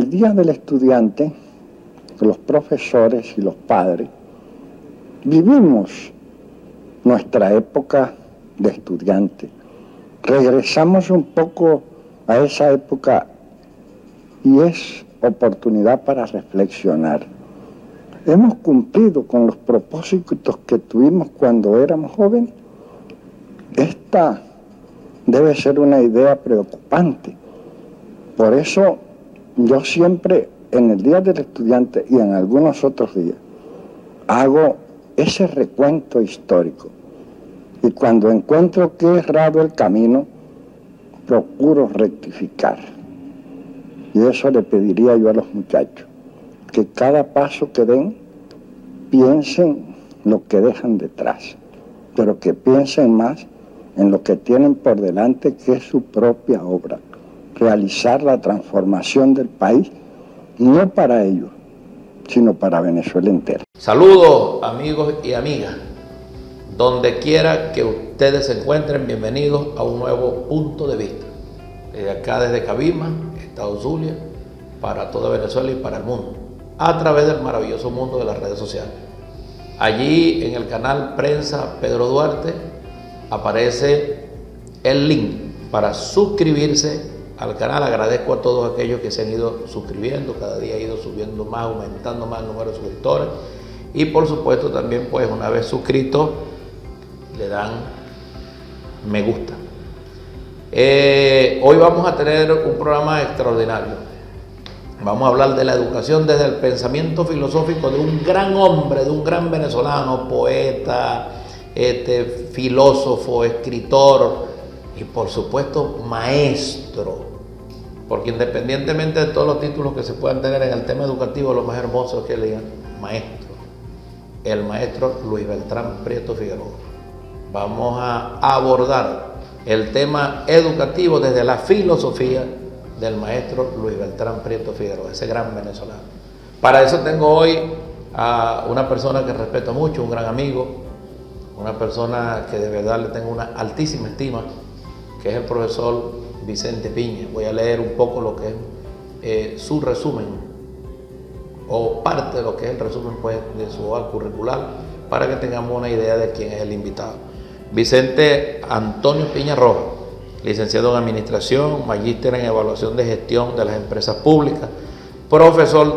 el Día del Estudiante, los profesores y los padres vivimos nuestra época de estudiante. Regresamos un poco a esa época y es oportunidad para reflexionar. ¿Hemos cumplido con los propósitos que tuvimos cuando éramos jóvenes? Esta debe ser una idea preocupante. Por eso yo siempre en el Día del Estudiante y en algunos otros días hago ese recuento histórico. Y cuando encuentro que he errado el camino, procuro rectificar. Y eso le pediría yo a los muchachos, que cada paso que den, piensen lo que dejan detrás, pero que piensen más en lo que tienen por delante, que es su propia obra. Realizar la transformación del país, no para ellos, sino para Venezuela entera. Saludos amigos y amigas, donde quiera que ustedes se encuentren, bienvenidos a un nuevo punto de vista. Desde acá, desde Cabima, Estado Zulia, para toda Venezuela y para el mundo, a través del maravilloso mundo de las redes sociales. Allí en el canal Prensa Pedro Duarte aparece el link para suscribirse al canal. Agradezco a todos aquellos que se han ido suscribiendo, cada día ha ido subiendo más, aumentando más el número de suscriptores. Y por supuesto también, pues una vez suscritos, le dan me gusta. Hoy vamos a tener un programa extraordinario. Vamos a hablar de la educación desde el pensamiento filosófico de un gran hombre, de un gran venezolano, poeta, filósofo, escritor y por supuesto maestro. Porque independientemente de todos los títulos que se puedan tener en el tema educativo, lo más hermoso es que le digan maestro. El maestro Luis Beltrán Prieto Figueroa. Vamos a abordar el tema educativo desde la filosofía del maestro Luis Beltrán Prieto Figueroa, ese gran venezolano. Para eso tengo hoy a una persona que respeto mucho, un gran amigo, una persona que de verdad le tengo una altísima estima, que es el profesor Vicente Piña. Voy a leer un poco lo que es su resumen, o parte de lo que es el resumen pues, de su hoja curricular, para que tengamos una idea de quién es el invitado. Vicente Antonio Piña Rojas, licenciado en Administración, magíster en Evaluación de Gestión de las Empresas Públicas, profesor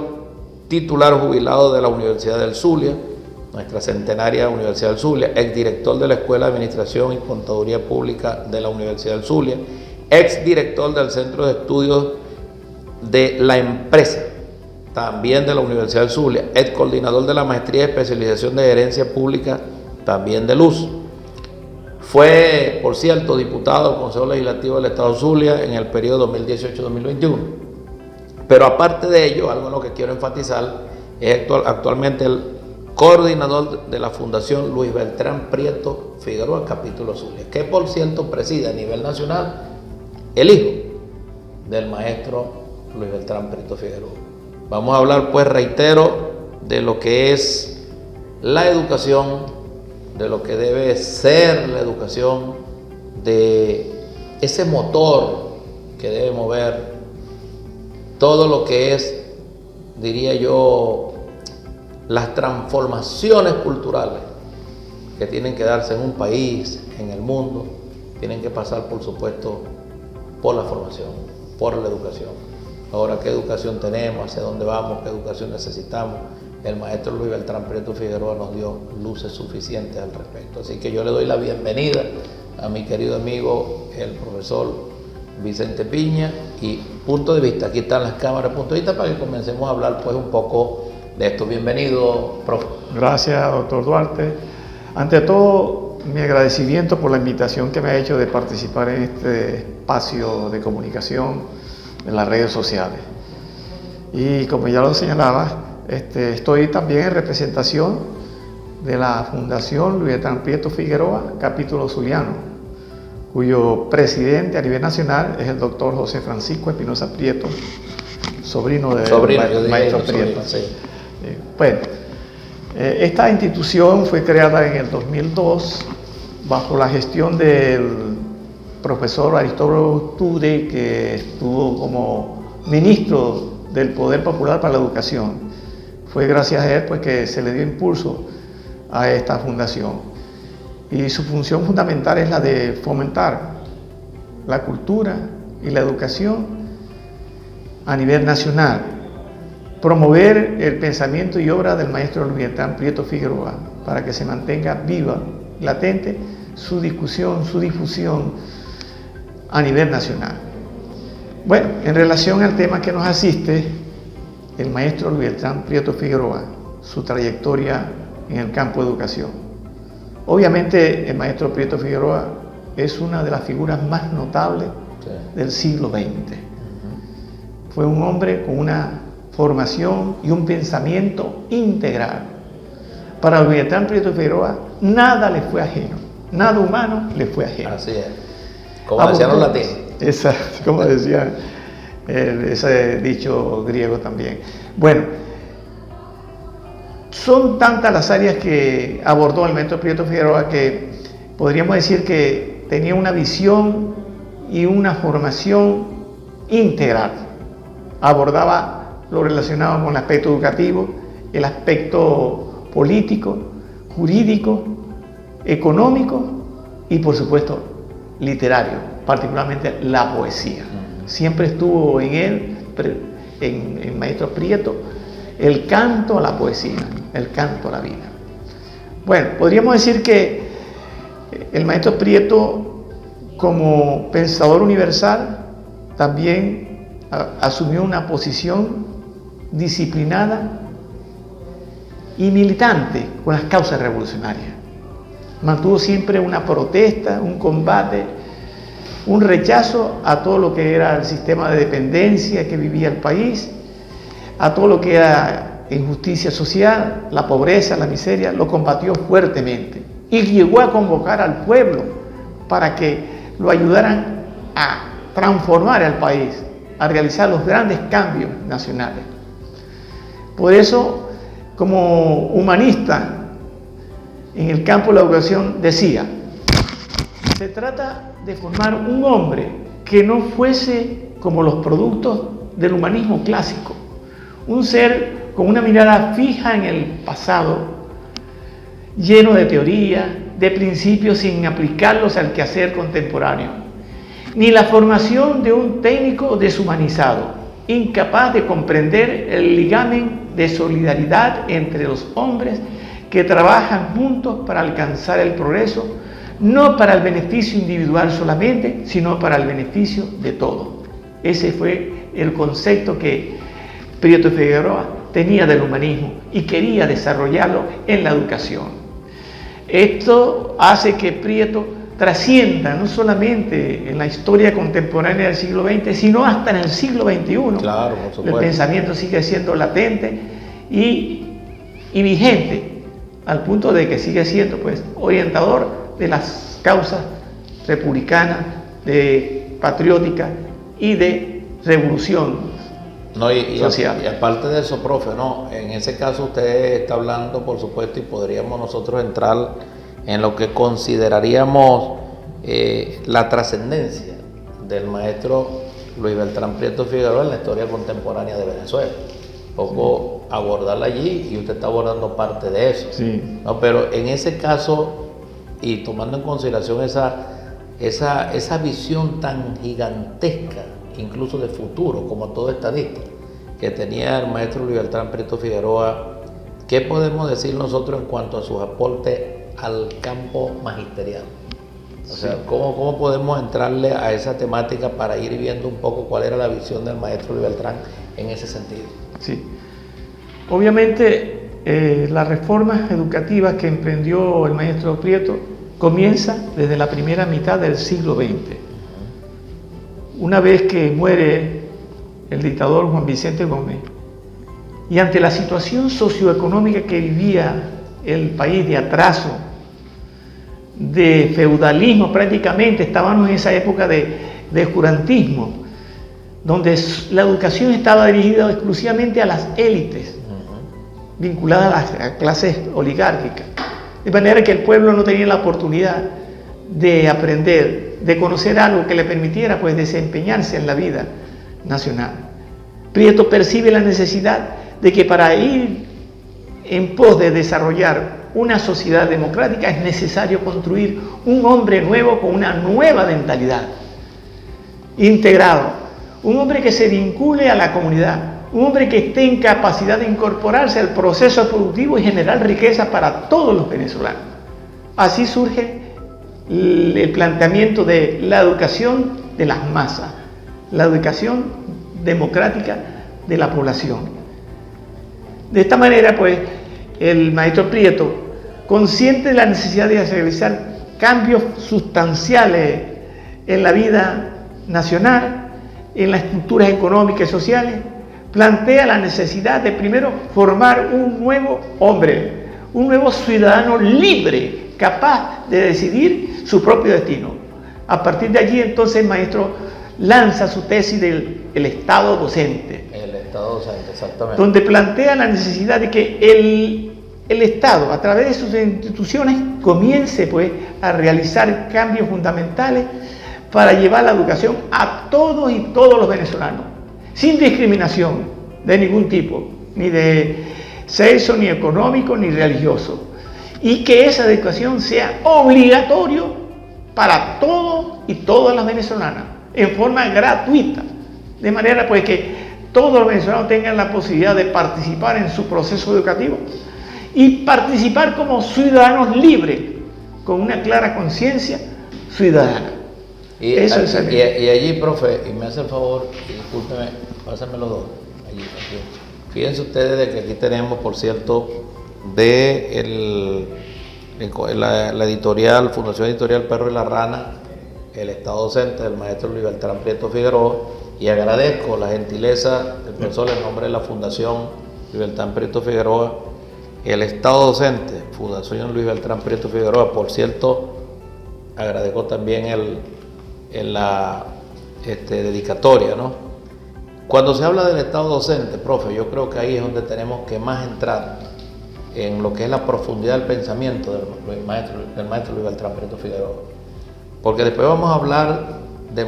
titular jubilado de la Universidad del Zulia, nuestra centenaria Universidad del Zulia, exdirector de la Escuela de Administración y Contaduría Pública de la Universidad del Zulia, exdirector del Centro de Estudios de la Empresa, también de la Universidad del Zulia, ex coordinador de la Maestría de Especialización de Gerencia Pública, también de Luz. Fue, por cierto, diputado del Consejo Legislativo del Estado Zulia en el periodo 2018-2021. Pero aparte de ello, algo en lo que quiero enfatizar, es actualmente el coordinador de la Fundación Luis Beltrán Prieto Figueroa, capítulo Zulia, que por cierto preside a nivel nacional el hijo del maestro Luis Beltrán Prieto Figueroa. Vamos a hablar, pues reitero, de lo que es la educación, de lo que debe ser la educación, de ese motor que debe mover todo lo que es, diría yo, las transformaciones culturales que tienen que darse en un país, en el mundo, tienen que pasar, por supuesto, por la formación, por la educación. Ahora, ¿qué educación tenemos? ¿Hacia dónde vamos? ¿Qué educación necesitamos? El maestro Luis Beltrán Prieto Figueroa nos dio luces suficientes al respecto. Así que yo le doy la bienvenida a mi querido amigo, el profesor Vicente Piña, y punto de vista, aquí están las cámaras, punto de vista, para que comencemos a hablar pues un poco de esto. Bienvenido, profe. Gracias, doctor Duarte. Ante todo, mi agradecimiento por la invitación que me ha hecho de participar en este espacio de comunicación en las redes sociales. Y como ya lo señalaba, estoy también en representación de la Fundación Luis Beltrán Prieto Figueroa, capítulo zuliano, cuyo presidente a nivel nacional es el doctor José Francisco Espinosa Prieto, sobrino del maestro Prieto. Sí. Bueno, esta institución fue creada en el 2002 bajo la gestión del profesor Aristóbulo Tude, que estuvo como ministro del Poder Popular para la Educación. Fue gracias a él pues, que se le dio impulso a esta fundación. Y su función fundamental es la de fomentar la cultura y la educación a nivel nacional, promover el pensamiento y obra del maestro Luis Beltrán Prieto Figueroa para que se mantenga viva, latente, su discusión, su difusión a nivel nacional. Bueno, en relación al tema que nos asiste, el maestro Luis Beltrán Prieto Figueroa, su trayectoria en el campo de educación. Obviamente el maestro Prieto Figueroa es una de las figuras más notables del siglo XX. Fue un hombre con una formación y un pensamiento integral. Para Luis Beltrán Prieto Figueroa nada le fue ajeno, nada humano le fue ajeno. Así es, como decían los latinos. Exacto, como decía ese dicho griego también. Bueno, son tantas las áreas que abordó el maestro Prieto Figueroa que podríamos decir que tenía una visión y una formación integral. Abordaba lo relacionado con el aspecto educativo, el aspecto político, jurídico, económico y por supuesto literario, particularmente la poesía. Siempre estuvo en él, en el maestro Prieto, el canto a la poesía, el canto a la vida. Bueno, podríamos decir que el maestro Prieto, como pensador universal, también asumió una posición disciplinada y militante con las causas revolucionarias. Mantuvo siempre una protesta, un combate, un rechazo a todo lo que era el sistema de dependencia que vivía el país, a todo lo que era injusticia social, la pobreza, la miseria, lo combatió fuertemente y llegó a convocar al pueblo para que lo ayudaran a transformar al país, a realizar los grandes cambios nacionales. Por eso, como humanista en el campo de la educación, decía: se trata de formar un hombre que no fuese como los productos del humanismo clásico, un ser con una mirada fija en el pasado, lleno de teoría, de principios sin aplicarlos al quehacer contemporáneo, ni la formación de un técnico deshumanizado, incapaz de comprender el ligamen de solidaridad entre los hombres que trabajan juntos para alcanzar el progreso, no para el beneficio individual solamente, sino para el beneficio de todos. Ese fue el concepto que Prieto Figueroa tenía del humanismo y quería desarrollarlo en la educación. Esto hace que Prieto trascienda no solamente en la historia contemporánea del siglo XX, sino hasta en el siglo XXI. Claro, por supuesto. El pensamiento sigue siendo latente y vigente, al punto de que sigue siendo pues orientador de las causas republicanas, patrióticas y de revolución social. Y aparte de eso, profe, ¿no? En ese caso usted está hablando, por supuesto, y podríamos nosotros entrar en lo que consideraríamos la trascendencia del maestro Luis Beltrán Prieto Figueroa en la historia contemporánea de Venezuela. Poco abordarla allí y usted está abordando parte de eso. Sí. No, pero en ese caso, y tomando en consideración esa visión tan gigantesca, incluso de futuro, como todo estadista, que tenía el maestro Luis Beltrán Prieto Figueroa, ¿qué podemos decir nosotros en cuanto a sus aportes al campo magisterial? O sea, ¿cómo podemos entrarle a esa temática para ir viendo un poco cuál era la visión del maestro Luis Beltrán en ese sentido? Sí. Obviamente, las reformas educativas que emprendió el maestro Prieto comienza desde la primera mitad del siglo XX. Una vez que muere el dictador Juan Vicente Gómez, y ante la situación socioeconómica que vivía el país de atraso, de feudalismo prácticamente, estábamos en esa época de oscurantismo, donde la educación estaba dirigida exclusivamente a las élites, vinculadas a las clases oligárquicas, de manera que el pueblo no tenía la oportunidad de aprender, de conocer algo que le permitiera pues desempeñarse en la vida nacional. Prieto percibe la necesidad de que para ir en pos de desarrollar una sociedad democrática es necesario construir un hombre nuevo con una nueva mentalidad, integrado, un hombre que se vincule a la comunidad, un hombre que esté en capacidad de incorporarse al proceso productivo y generar riqueza para todos los venezolanos. Así surge el planteamiento de la educación de las masas, la educación democrática de la población. De esta manera, pues, el maestro Prieto, consciente de la necesidad de realizar cambios sustanciales en la vida nacional, en las estructuras económicas y sociales, plantea la necesidad de primero formar un nuevo hombre, un nuevo ciudadano libre, capaz de decidir su propio destino. A partir de allí, entonces, el maestro lanza su tesis del Estado docente. El Estado docente, exactamente. Donde plantea la necesidad de que el Estado, a través de sus instituciones, comience, pues, a realizar cambios fundamentales para llevar la educación a todos y todos los venezolanos, sin discriminación de ningún tipo, ni de sexo, ni económico, ni religioso. Y que esa educación sea obligatorio para todos y todas las venezolanas, en forma gratuita, de manera, pues, que todos los venezolanos tengan la posibilidad de participar en su proceso educativo y participar como ciudadanos libres, con una clara conciencia ciudadana. Y allí, profe, y me hace el favor, discúlpeme, pásenme los dos. Allí. Fíjense ustedes de que aquí tenemos, por cierto, de la editorial, Fundación Editorial Perro y la Rana, el Estado docente del maestro Luis Beltrán Prieto Figueroa, y agradezco la gentileza del profesor en nombre de la Fundación Luis Beltrán Prieto Figueroa, el Estado docente, Fundación Luis Beltrán Prieto Figueroa. Por cierto, agradezco también la dedicatoria, ¿no? Cuando se habla del Estado docente, profe, yo creo que ahí es donde tenemos que más entrar en lo que es la profundidad del pensamiento del maestro Luis Beltrán Prieto Figueroa, porque después vamos a hablar de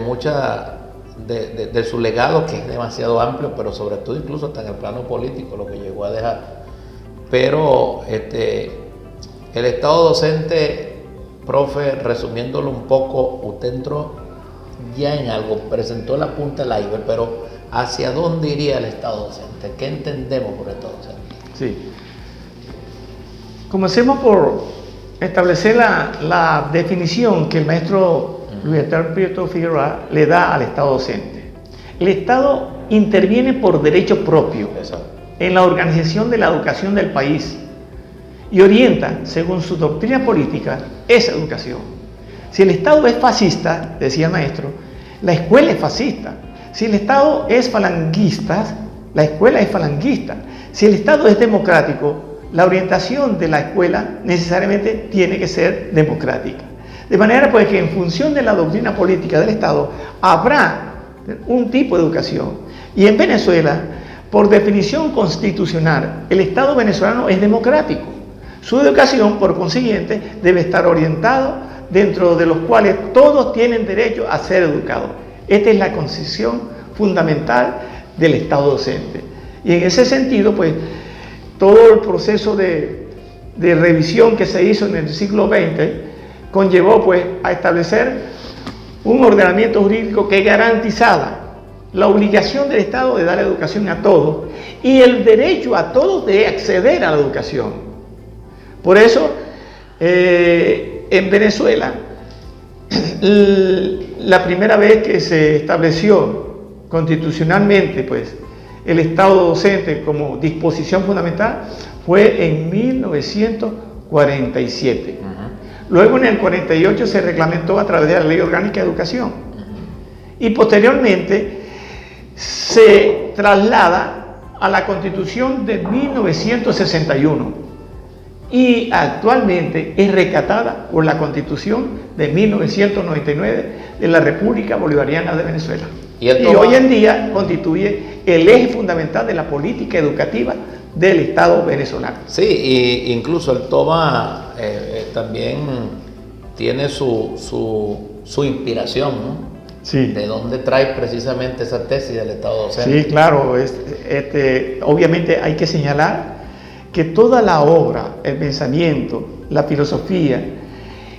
su legado, que es demasiado amplio, pero sobre todo incluso hasta en el plano político, lo que llegó a dejar. Pero el Estado docente, profe, resumiéndolo un poco, usted entró ya en algo, presentó la punta del iceberg, pero ¿hacia dónde iría el Estado docente? ¿Qué entendemos por Estado docente? Sí. Comencemos por establecer la definición que el maestro Luis Beltrán Prieto Figueroa le da al Estado docente. El Estado interviene por derecho propio. Exacto. En la organización de la educación del país y orienta, según su doctrina política, esa educación. Si el Estado es fascista, decía el maestro, la escuela es fascista. Si el Estado es falanguista, la escuela es falanguista. Si el Estado es democrático, la orientación de la escuela necesariamente tiene que ser democrática. De manera, pues, que en función de la doctrina política del Estado habrá un tipo de educación. Y en Venezuela, por definición constitucional, el Estado venezolano es democrático. Su educación, por consiguiente, debe estar orientado dentro de los cuales todos tienen derecho a ser educados. Esta es la concepción fundamental del Estado docente. Y en ese sentido, pues, todo el proceso de revisión que se hizo en el siglo XX conllevó, pues, a establecer un ordenamiento jurídico que garantizaba la obligación del Estado de dar educación a todos y el derecho a todos de acceder a la educación. Por eso, en Venezuela, la primera vez que se estableció constitucionalmente, pues, el Estado docente como disposición fundamental fue en 1947. Luego, en el 48, se reglamentó a través de la Ley Orgánica de Educación. Y posteriormente se traslada a la Constitución de 1961 y actualmente es recatada por la Constitución de 1999 de la República Bolivariana de Venezuela. Y hoy en día constituye el eje fundamental de la política educativa del Estado venezolano. Sí, y incluso el toma también tiene su inspiración, ¿no?, Sí. ¿De dónde trae precisamente esa tesis del Estado docente? Sí, claro. Obviamente hay que señalar que toda la obra, el pensamiento, la filosofía,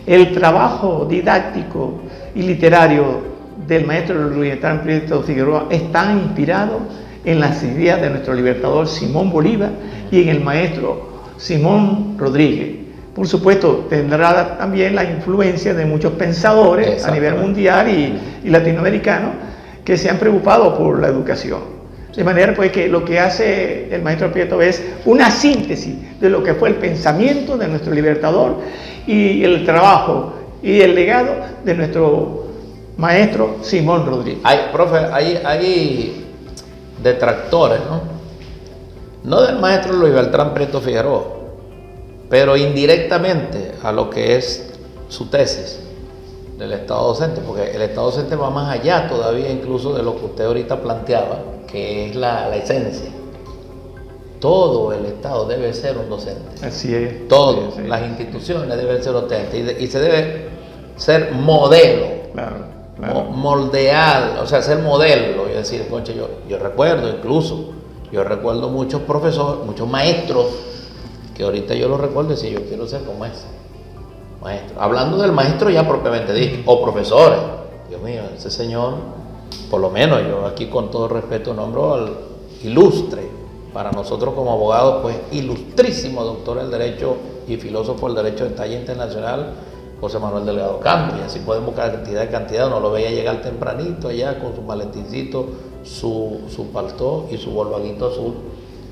el trabajo didáctico y literario del maestro Luis Beltrán Prieto Figueroa están inspirados en las ideas de nuestro libertador Simón Bolívar y en el maestro Simón Rodríguez. Por supuesto, tendrá también la influencia de muchos pensadores a nivel mundial y latinoamericano que se han preocupado por la educación. De manera pues que lo que hace el maestro Prieto es una síntesis de lo que fue el pensamiento de nuestro libertador y el trabajo y el legado de nuestro maestro Simón Rodríguez. Profe, hay detractores, ¿no? No del maestro Luis Beltrán Prieto Figueroa, pero indirectamente a lo que es su tesis del Estado docente, porque el Estado docente va más allá todavía incluso de lo que usted ahorita planteaba, que es la esencia. Todo el Estado debe ser un docente. Así es. Todas sí. las instituciones deben ser docentes y se debe ser modelo. Claro. Moldear, o sea, ser modelo. Y decir, concha, yo recuerdo muchos profesores, muchos maestros, que ahorita yo los recuerdo y decir, yo quiero ser como ese maestro. Hablando del maestro ya propiamente dicho, o profesores. Dios mío, ese señor, por lo menos yo aquí con todo respeto nombro al ilustre, para nosotros como abogados, pues ilustrísimo doctor en Derecho y filósofo del Derecho de talla internacional, José Manuel Delgado Campos. Y así podemos buscar cantidad, uno lo veía llegar tempranito allá con su maletincito, su paltó y su volvaguito azul.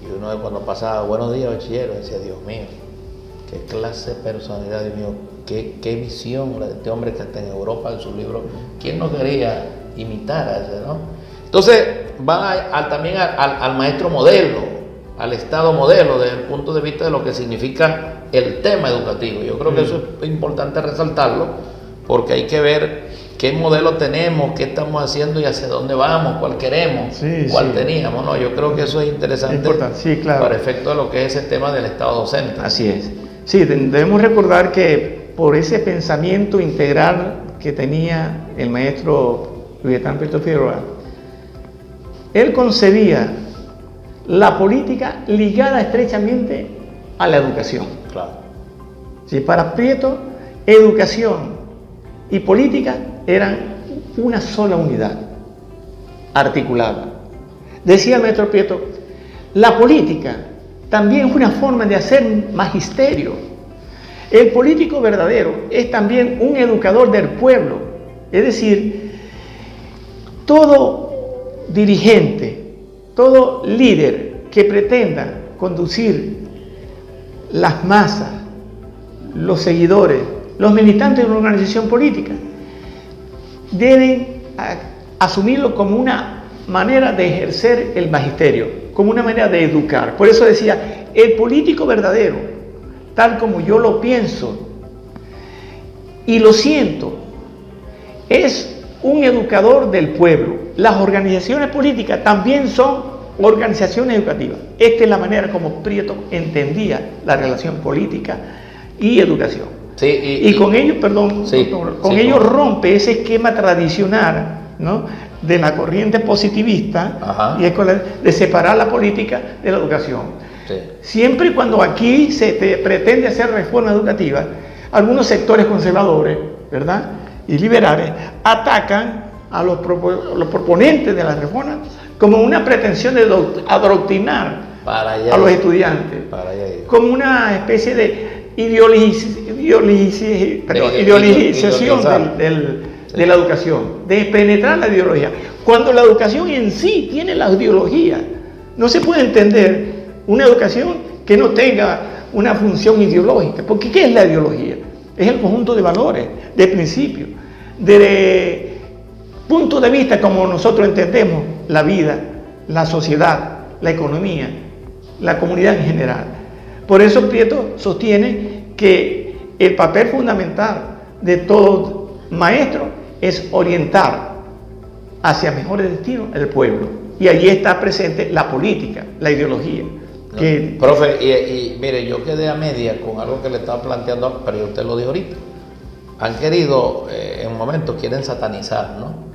Y uno cuando pasaba, buenos días bachiller, decía, Dios mío, qué clase de personalidad, Dios mío, qué visión la de este hombre que está en Europa en su libro. ¿Quién no quería imitar a ese, no? Entonces va también al maestro modelo, al Estado modelo, desde el punto de vista de lo que significa el tema educativo. Yo creo que eso es importante resaltarlo, porque hay que ver qué modelo tenemos, qué estamos haciendo y hacia dónde vamos, cuál queremos, cuál teníamos, ¿no? Yo creo que eso es interesante claro, para efecto de lo que es ese tema del Estado docente. Así es. Sí, debemos recordar que por ese pensamiento integral que tenía el maestro Luis Beltrán Prieto Figueroa, él concebía la política ligada estrechamente a la educación. Claro. Sí, para Prieto, educación y política eran una sola unidad, articulada. Decía el maestro Prieto, la política también es una forma de hacer magisterio. El político verdadero es también un educador del pueblo. Es decir, todo dirigente, todo líder que pretenda conducir las masas, los seguidores, los militantes de una organización política, deben asumirlo como una manera de ejercer el magisterio, como una manera de educar. Por eso decía, el político verdadero, tal como yo lo pienso y lo siento, es un educador del pueblo. Las organizaciones políticas también son organizaciones educativas. Esta es la manera como Prieto entendía la relación política y educación. Sí, y con ello, perdón, con ello rompe ese esquema tradicional, ¿no?, de la corriente positivista y de separar la política de la educación. Sí. Siempre y cuando aquí se pretende hacer reforma educativa, algunos sectores conservadores, ¿verdad?, y liberales atacan a los proponentes de la reforma como una pretensión de adoctrinar a los estudiantes, como una especie de ideologización de la educación, de penetrar la ideología, cuando la educación en sí tiene la ideología. No se puede entender una educación que no tenga una función ideológica, porque ¿qué es la ideología? Es el conjunto de valores, de principios, de puntos de vista como nosotros entendemos la vida, la sociedad, la economía, la comunidad en general. Por eso Prieto sostiene que el papel fundamental de todo maestro es orientar hacia mejores destinos el pueblo. Y allí está presente la política, la ideología. Profe, y mire, yo quedé a media con algo que le estaba planteando, pero usted lo dijo ahorita. Han querido, en un momento, quieren satanizar, ¿no?,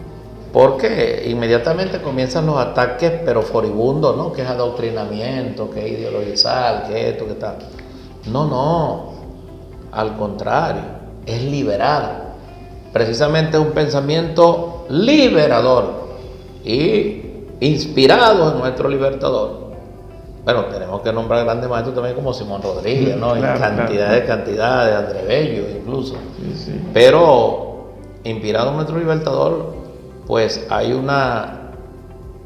Porque inmediatamente comienzan los ataques, pero furibundos, ¿no? Que es adoctrinamiento, que es ideologizar, que esto, que tal. No, al contrario, es liberar. Precisamente es un pensamiento liberador y inspirado en nuestro libertador. Bueno, tenemos que nombrar grandes maestros también como Simón Rodríguez, ¿no? Claro, En cantidades, André Bello incluso. Sí. Pero inspirado en nuestro libertador, pues hay una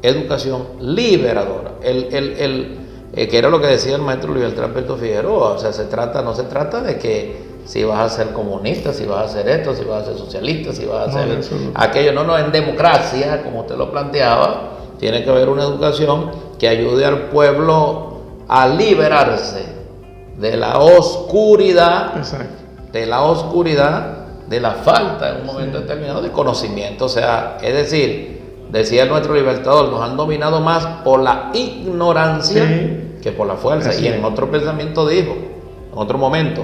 educación liberadora. Que era lo que decía el maestro Luis Beltrán Alberto Figueroa. O sea, no se trata de que si vas a ser comunista, si vas a hacer esto, si vas a ser socialista, si vas a hacer aquello. No, en democracia, como usted lo planteaba, tiene que haber una educación que ayude al pueblo a liberarse de la oscuridad, de la falta en un momento determinado de conocimiento. O sea, es decir, decía nuestro libertador, nos han dominado más por la ignorancia que por la fuerza. Y en otro pensamiento dijo, en otro momento,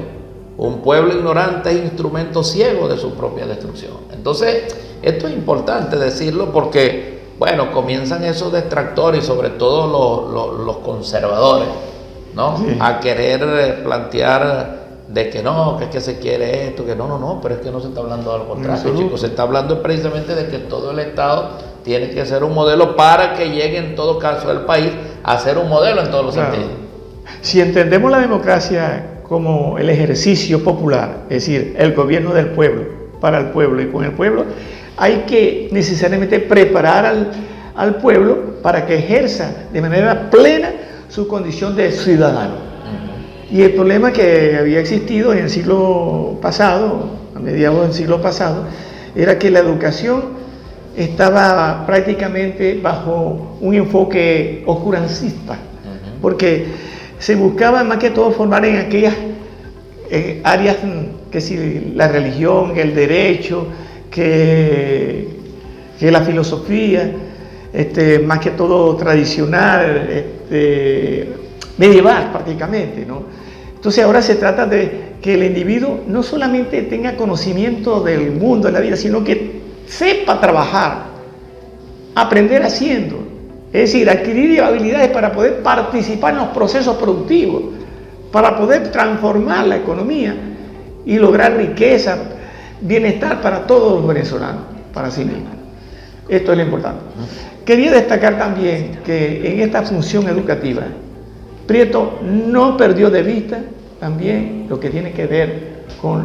un pueblo ignorante es instrumento ciego de su propia destrucción. Entonces, esto es importante decirlo porque, bueno, comienzan esos detractores y sobre todo los conservadores, ¿no? A querer plantear de que no, que es que se quiere esto, que no, pero es que no se está hablando de algo contrario, chicos. Se está hablando precisamente de que todo el Estado tiene que ser un modelo para que llegue en todo caso el país a ser un modelo en todos los sentidos. Si entendemos la democracia como el ejercicio popular, es decir, el gobierno del pueblo, para el pueblo y con el pueblo, hay que necesariamente preparar al pueblo para que ejerza de manera plena su condición de ciudadano. Y el problema que había existido en el siglo pasado, a mediados del siglo pasado, era que la educación estaba prácticamente bajo un enfoque oscurancista, porque se buscaba más que todo formar en aquellas áreas que si la religión, el derecho, que la filosofía, más que todo tradicional, medieval prácticamente, ¿no? Entonces ahora se trata de que el individuo no solamente tenga conocimiento del mundo, de la vida, sino que sepa trabajar, aprender haciendo, es decir, adquirir habilidades para poder participar en los procesos productivos, para poder transformar la economía y lograr riqueza, bienestar para todos los venezolanos, para sí mismos. Esto es lo importante. Quería destacar también que en esta función educativa, Prieto no perdió de vista también lo que tiene que ver con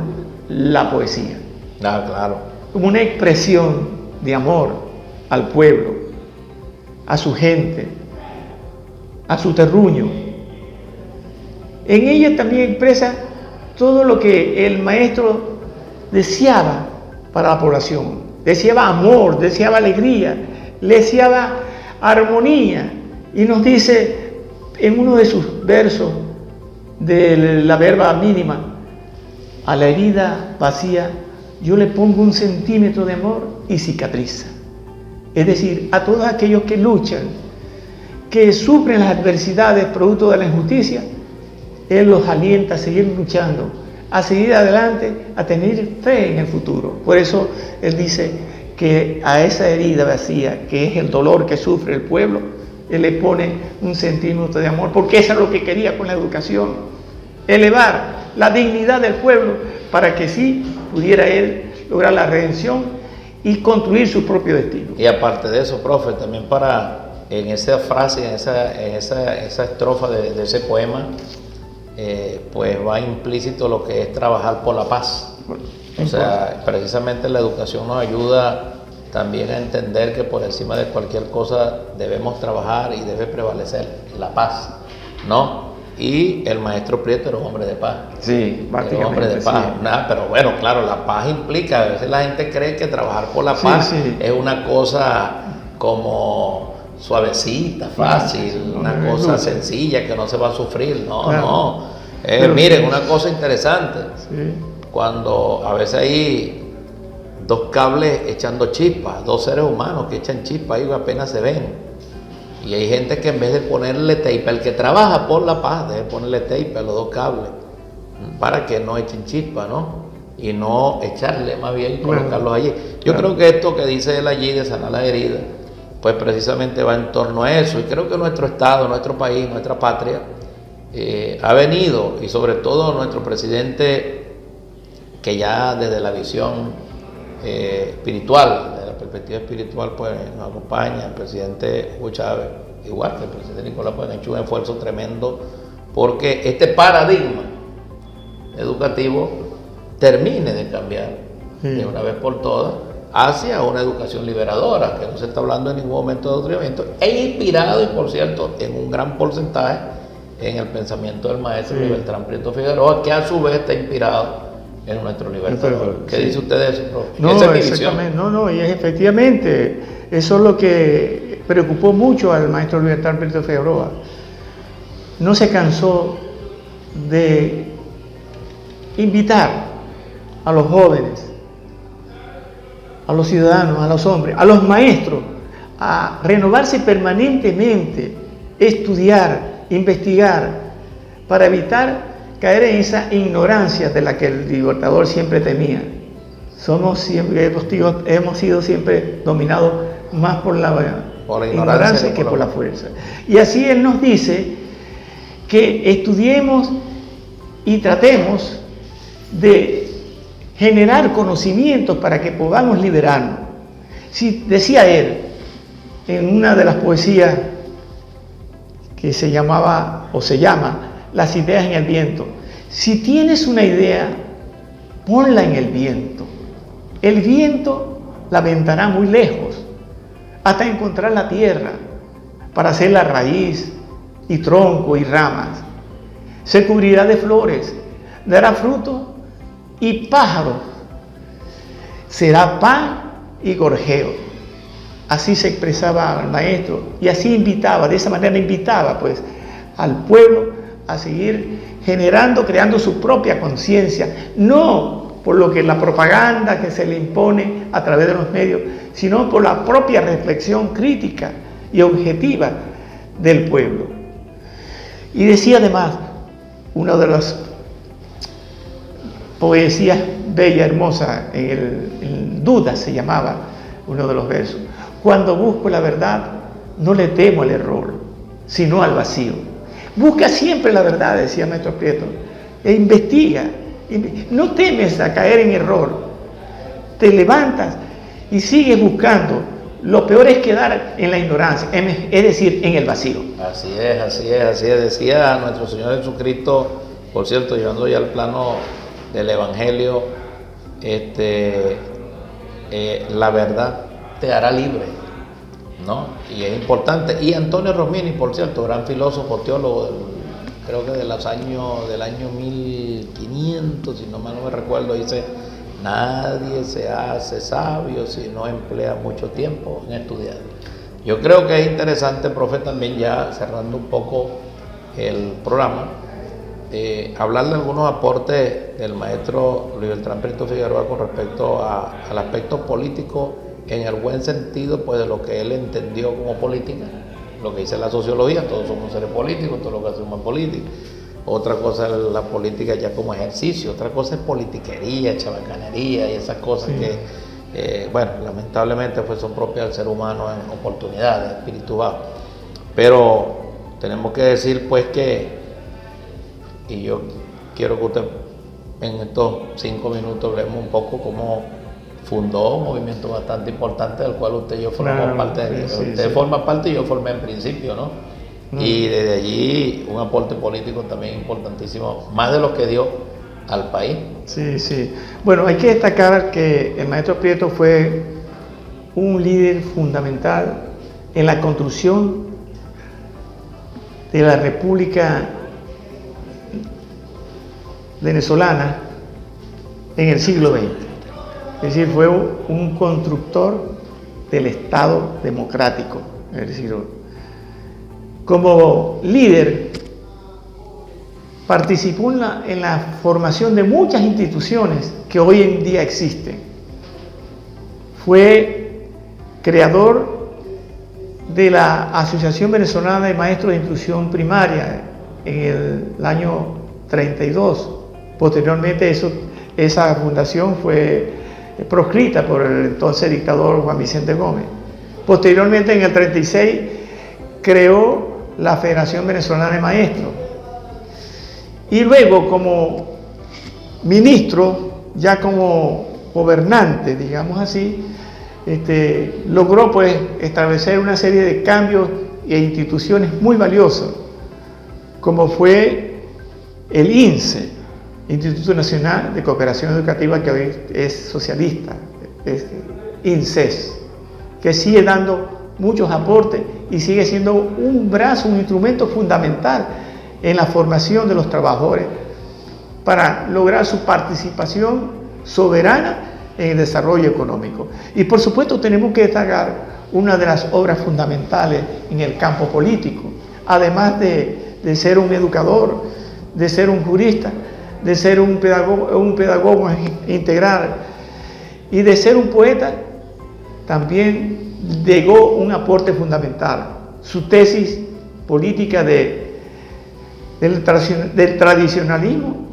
la poesía. Claro. Como una expresión de amor al pueblo, a su gente, a su terruño. En ella también expresa todo lo que el maestro deseaba para la población. Deseaba amor, deseaba alegría, deseaba armonía. Y nos dice en uno de sus versos de la verba mínima, a la herida vacía yo le pongo 1 centímetro de amor y cicatriza. Es decir, a todos aquellos que luchan, que sufren las adversidades producto de la injusticia, Él los alienta a seguir luchando, a seguir adelante, a tener fe en el futuro. Por eso Él dice que a esa herida vacía, que es el dolor que sufre el pueblo, Él le pone 1 centímetro de amor, porque eso es lo que quería con la educación, elevar la dignidad del pueblo para que sí pudiera Él lograr la redención y construir su propio destino. Y aparte de eso, profe, también en esa frase, en esa estrofa de ese poema, pues va implícito lo que es trabajar por la paz. O sea, precisamente la educación nos ayuda también a entender que por encima de cualquier cosa debemos trabajar y debe prevalecer la paz, ¿no? Y el maestro Prieto era un hombre de paz. Sí, prácticamente. Era un hombre de paz. Sí. Pero bueno, claro, la paz implica, a veces la gente cree que trabajar por la paz es una cosa como suavecita, fácil, una cosa sencilla que no se va a sufrir. No. Miren, una cosa interesante. Sí. Cuando a veces hay 2 cables echando chispas, 2 seres humanos que echan chispas y apenas se ven. Y hay gente que en vez de ponerle tape, el que trabaja por la paz debe ponerle tape a los 2 cables para que no echen chispa, ¿no? y no echarle más bien y Claro. colocarlos allí. Yo creo que esto que dice él allí de sanar la herida, pues precisamente va en torno a eso. Y creo que nuestro Estado, nuestro país, nuestra patria, ha venido, y sobre todo nuestro presidente, que ya desde la visión espiritual, desde la perspectiva espiritual, pues nos acompaña, el presidente Hugo Chávez, igual que el presidente Nicolás, pues han hecho un esfuerzo tremendo porque este paradigma educativo termine de cambiar de una vez por todas hacia una educación liberadora, que no se está hablando en ningún momento de adoctrinamiento, e inspirado, y por cierto, en un gran porcentaje en el pensamiento del maestro Beltrán Prieto Figueroa, que a su vez está inspirado en nuestro libertador. ¿Qué dice usted de eso, profe? No, Esa es mi exactamente. visión. No, y efectivamente, eso es lo que preocupó mucho al maestro Beltrán Prieto Figueroa. No se cansó de invitar a los jóvenes, a los ciudadanos, a los hombres, a los maestros, a renovarse permanentemente, estudiar, investigar, para evitar caer en esa ignorancia de la que el libertador siempre temía. Hemos sido siempre dominados más por la ignorancia que por la fuerza. Y así él nos dice que estudiemos y tratemos de generar conocimientos para que podamos liberarnos. Si decía él en una de las poesías que se llamaba o se llama Las ideas en el viento, si tienes una idea, ponla en el viento. El viento la aventará muy lejos hasta encontrar la tierra para hacer la raíz y tronco y ramas. Se cubrirá de flores, dará fruto y pájaros, será pan y gorjeo. Así se expresaba el maestro y así invitaba, de esa manera invitaba pues al pueblo a seguir generando, creando su propia conciencia, no por lo que la propaganda que se le impone a través de los medios, sino por la propia reflexión crítica y objetiva del pueblo. Y decía además, una de las poesías bella, hermosa, en Dudas se llamaba uno de los versos: cuando busco la verdad, no le temo al error, sino al vacío. Busca siempre la verdad, decía Maestro Prieto, e investiga. No temes a caer en error, te levantas y sigues buscando. Lo peor es quedar en la ignorancia, es decir, en el vacío. Así es. Decía nuestro Señor Jesucristo, por cierto, llevando ya al plano del Evangelio, la verdad te hará libre, ¿no? Y es importante. Y Antonio Romini, por cierto, gran filósofo, teólogo, creo que del año 1500, si no mal no me recuerdo, dice: nadie se hace sabio si no emplea mucho tiempo en estudiar. Yo creo que es interesante, profe, también ya cerrando un poco el programa, hablar de algunos aportes del maestro Luis Beltrán Prieto Figueroa con respecto al aspecto político, en el buen sentido pues de lo que él entendió como política, lo que dice la sociología: todos somos seres políticos, todo lo que hacemos es política. Otra cosa es la política ya como ejercicio, otra cosa es politiquería, chabacanería y esas cosas que, bueno, lamentablemente pues son propias del ser humano en oportunidades, espíritu bajo. Pero tenemos que decir pues que, y yo quiero que usted en estos 5 minutos hablemos un poco cómo fundó un movimiento bastante importante del cual usted y yo formamos parte. Usted forma parte y yo formé en principio, ¿no? Y desde allí un aporte político también importantísimo, más de lo que dio al país. Sí. Bueno, hay que destacar que el maestro Prieto fue un líder fundamental en la construcción de la República venezolana en el siglo XX. Es decir, fue un constructor del Estado democrático. Es decir, como líder participó en la formación de muchas instituciones que hoy en día existen. Fue creador de la Asociación Venezolana de Maestros de Instrucción Primaria en el año 32. Posteriormente eso esa fundación fue proscrita por el entonces dictador Juan Vicente Gómez. Posteriormente, en el 36, creó la Federación Venezolana de Maestros. Y luego, como ministro, ya como gobernante, digamos así, logró pues establecer una serie de cambios e instituciones muy valiosas, como fue el INSE, Instituto Nacional de Cooperación Educativa, que hoy es socialista, es INSES, que sigue dando muchos aportes y sigue siendo un brazo, un instrumento fundamental en la formación de los trabajadores para lograr su participación soberana en el desarrollo económico. Y por supuesto tenemos que destacar una de las obras fundamentales en el campo político, además de ser un educador, de ser un jurista, de ser un pedagogo integral y de ser un poeta. También legó un aporte fundamental, su tesis política del tradicionalismo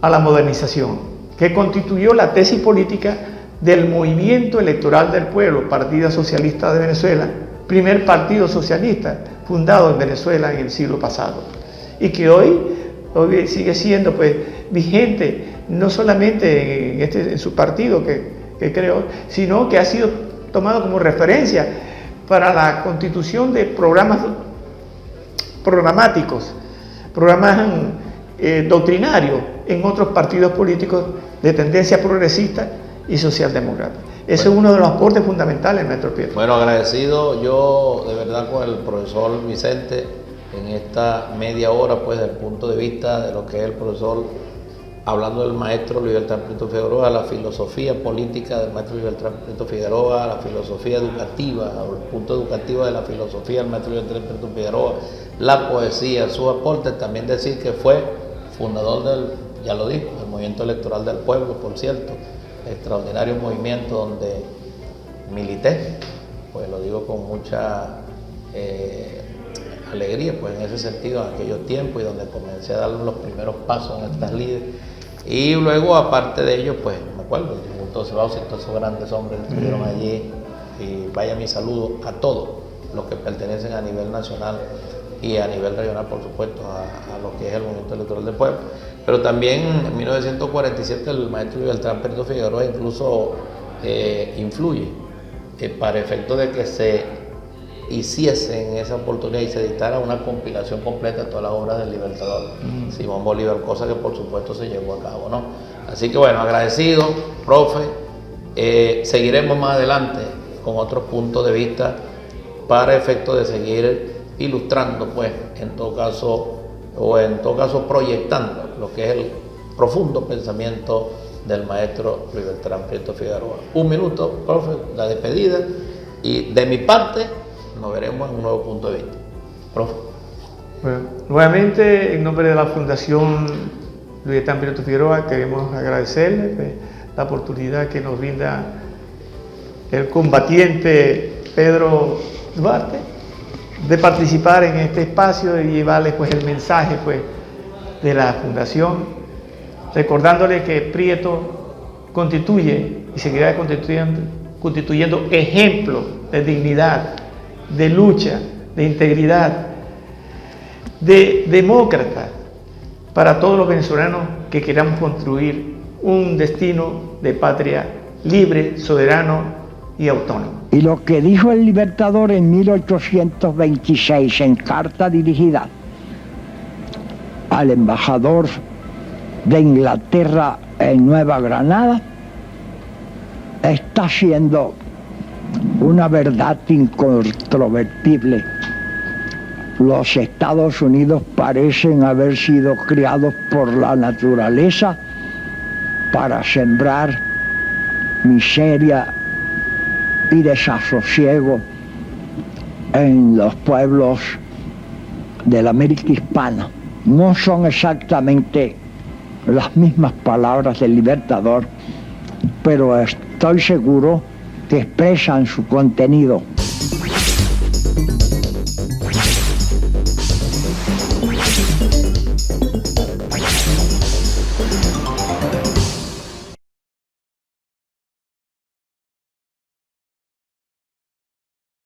a la modernización, que constituyó la tesis política del Movimiento Electoral del Pueblo, Partido Socialista de Venezuela, primer partido socialista fundado en Venezuela en el siglo pasado, y que hoy sigue siendo pues vigente, no solamente en su partido que creó, sino que ha sido tomado como referencia para la constitución de programas doctrinarios en otros partidos políticos de tendencia progresista y socialdemócrata. Ese es uno de los aportes fundamentales, maestro Pietro. Bueno, agradecido yo de verdad con el profesor Vicente en esta media hora, pues desde el punto de vista de lo que es el profesor, hablando del maestro Luis Beltrán Prieto Figueroa, la filosofía política del maestro Luis Beltrán Prieto Figueroa, la filosofía educativa, o el punto educativo de la filosofía del maestro Luis Beltrán Prieto Figueroa, la poesía, su aporte. También decir que fue fundador del, ya lo dijo, el Movimiento Electoral del Pueblo, por cierto, extraordinario movimiento donde milité, pues lo digo con mucha alegría, pues en ese sentido, en aquellos tiempos, y donde comencé a dar los primeros pasos en estas líderes. Y luego, aparte de ello, pues me acuerdo, todos esos grandes hombres que estuvieron allí, y vaya mi saludo a todos los que pertenecen a nivel nacional y a nivel regional, por supuesto, a lo que es el Movimiento Electoral del Pueblo. Pero también en 1947 el maestro Luis Beltrán Prieto Figueroa incluso influye para efecto de que se hiciese en esa oportunidad y se editara una compilación completa de todas las obras del Libertador Simón Bolívar, cosa que por supuesto se llevó a cabo, ¿no? Así que bueno, agradecido, profe, seguiremos más adelante con otros puntos de vista para efecto de seguir ilustrando, pues, en todo caso proyectando lo que es el profundo pensamiento del maestro Luis Beltrán Prieto Figueroa. Un minuto, profe, la despedida, y de mi parte nos veremos en un nuevo punto de vista. Profe. Bueno, nuevamente, en nombre de la Fundación Luis Beltrán Prieto Figueroa, queremos agradecerle la oportunidad que nos brinda el combatiente Pedro Duarte de participar en este espacio y llevarles pues el mensaje pues de la Fundación, recordándole que Prieto constituye y seguirá constituyendo ejemplo de dignidad, de lucha, de integridad, de demócrata para todos los venezolanos que queramos construir un destino de patria libre, soberano y autónomo. Y lo que dijo el Libertador en 1826 en carta dirigida al embajador de Inglaterra en Nueva Granada está siendo una verdad incontrovertible. Los Estados Unidos parecen haber sido criados por la naturaleza para sembrar miseria y desasosiego en los pueblos de la América hispana. No son exactamente las mismas palabras del Libertador, pero estoy seguro que expresan su contenido.